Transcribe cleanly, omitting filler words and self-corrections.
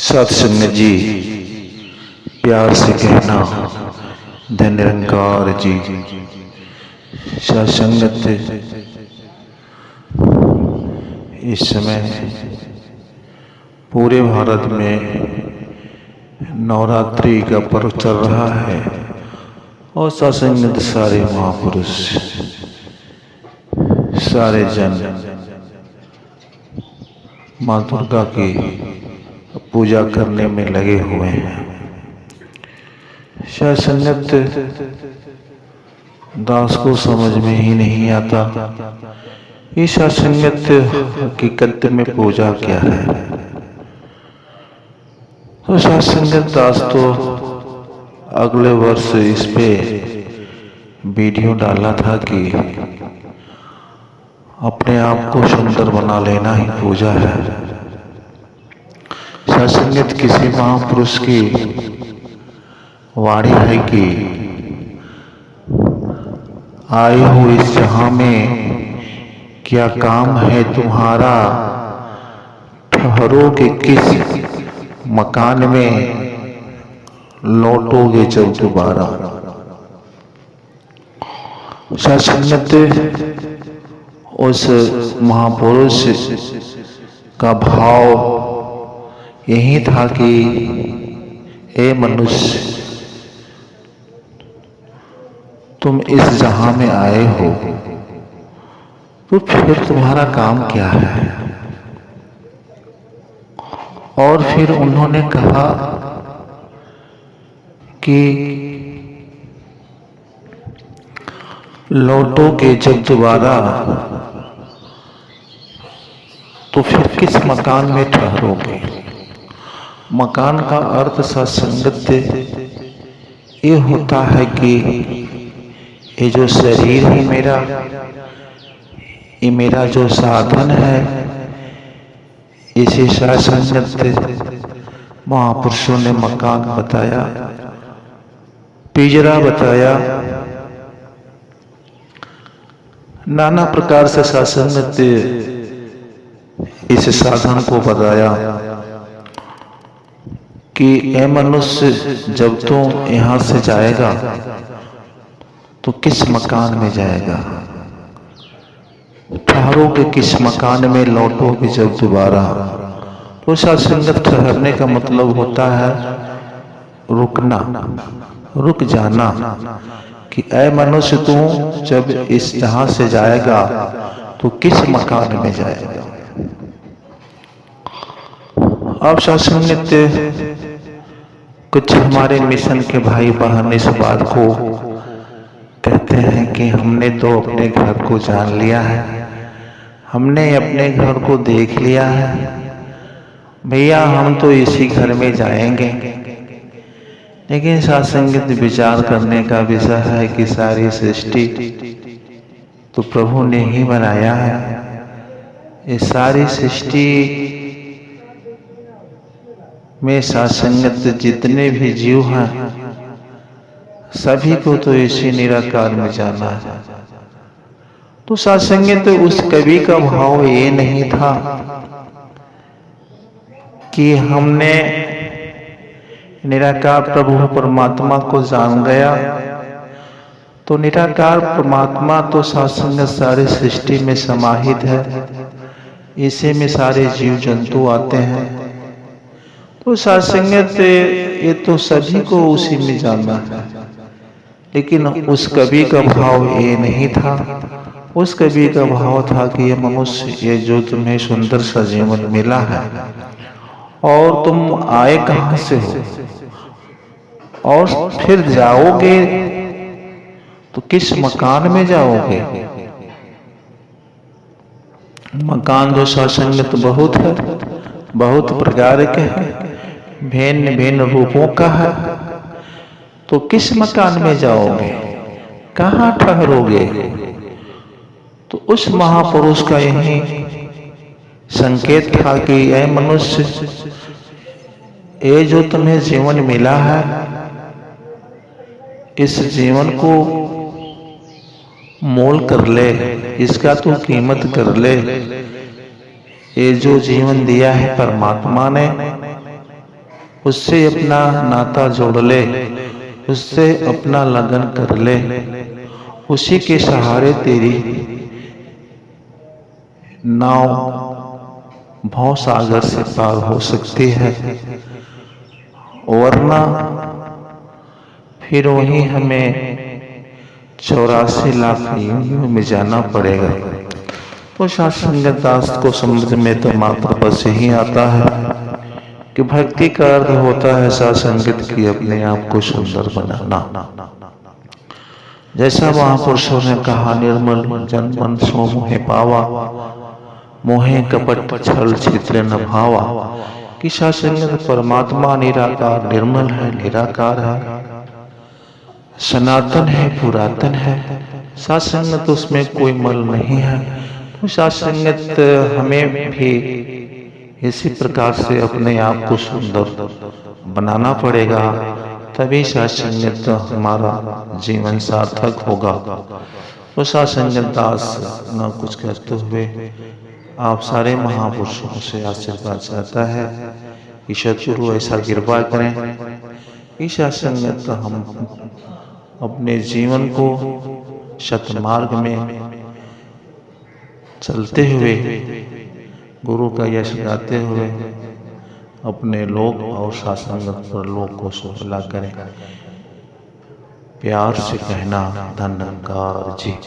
सत्संग जी प्यार से कहना धन निरंकार जी। सत्संगत इस समय पूरे भारत में नवरात्रि का पर्व चल रहा है और सत्संगत सारे महापुरुष सारे जन माँ दुर्गा की पूजा करने में लगे हुए हैं। सत्संगत दास को समझ में ही नहीं आता ये सत्संगत हकीकत में पूजा क्या है। तो सत्संगत दास तो अगले वर्ष इस पे वीडियो डाला था कि अपने आप को सुंदर बना लेना ही पूजा है। सत्संगत किसी महापुरुष की वाणी है कि आए हो इस जहां में क्या काम है तुम्हारा, ठहरोगे किस मकान में, लौटोगे जब दोबारा। सत्संगत उस महापुरुष का भाव यही था कि हे मनुष्य तुम इस जहां में आए हो तो फिर तुम्हारा काम क्या है। और फिर उन्होंने कहा कि लौटोगे जब दोबारा तो फिर किस मकान में ठहरोगे। मकान का अर्थ सत्संगत ये होता है कि ये जो शरीर है मेरा, ये मेरा जो साधन है, इसे सत्संगत महापुरुषों ने मकान बताया, पिंजरा बताया। नाना प्रकार से सत्संगत इस साधन को बताया कि ए मनुष्य जब तू यहां से जाएगा तो किस मकान में जाएगा, ठहरोगे किस मकान में, लौटोगे जब दोबारा। तो सत्संगत ठहरने का मतलब होता है रुकना, रुक जाना कि ऐ मनुष्य तू जब इस जहां से जाएगा तो किस मकान में जाएगा। अब सत्संगत कुछ हमारे मिशन के भाई बहन इस बात को कहते हैं कि हमने तो अपने घर को जान लिया है, हमने अपने घर को देख लिया है भैया, हम तो इसी घर में जाएंगे। लेकिन सत्संगत विचार करने का विषय है कि सारी सृष्टि तो प्रभु ने ही बनाया है। ये सारी सृष्टि में सत्संगत जितने भी जीव हैं सभी को तो इसी निराकार में जाना है। तो सत्संगत उस कवि का भाव ये नहीं था कि हमने निराकार प्रभु परमात्मा को जान गया तो निराकार परमात्मा तो सत्संगत सारे सृष्टि में समाहित है, इसी में सारे जीव जंतु आते हैं। तो सत्संगत ये तो सभी को उसी में जानना है। लेकिन उस कवि का भाव ये नहीं था, उस कवि का भाव था कि ये मनुष्य, ये जो तुम्हें सुंदर सा जीवन मिला है और तुम आए कहां से हो और फिर जाओगे तो किस मकान में जाओगे। मकान जो सत्संगत बहुत है, बहुत प्रकार के हैं, भिन्न भिन्न रूपों का है। तो किस मकान में जाओगे, कहां ठहरोगे। तो उस महापुरुष का यही संकेत था कि ऐ मनुष्य ये जो तुम्हें जीवन मिला है, इस जीवन को मोल कर ले, इसका तू कीमत कर ले। ये जो जीवन दिया है परमात्मा ने, उससे अपना नाता जोड़ ले, उससे अपना लगन कर ले। उसी के सहारे तेरी नाव भव सागर से पार हो सकती है, वरना फिर वही हमें 84 लाख योनियों में जाना पड़ेगा। तो सासंगत दास को समझ में तो मात्र बस यही आता है कि भक्ति का अर्थ होता है सासंगत की अपने आप को सुंदर बनाना। जैसा महापुरुषों ने कहा, निर्मल जन मन सो मोहे पावा, मोहे कपट छल छिद्र न भावा। कि सासंगत परमात्मा निराकार निर्मल है, निराकार है, सनातन है, पुरातन है। सासंगत उसमें कोई मल नहीं है। तो सासंगत हमें भी इसी प्रकार से अपने आप को सुंदर बनाना पड़ेगा, तभी सासंगत हमारा जीवन सार्थक होगा। तो सासंगत दास न कुछ कहते हुए आप सारे महापुरुषों से आशीर्वाद चाहता है कि सद्गुरु ऐसा कृपा करें कि सासंगत हम अपने जीवन को सतमार्ग में चलते हुए, गुरु का यश गाते हुए अपने लोक और सासंगत पर लोक को सुफला करें। प्यार से कहना धन्यकार जी।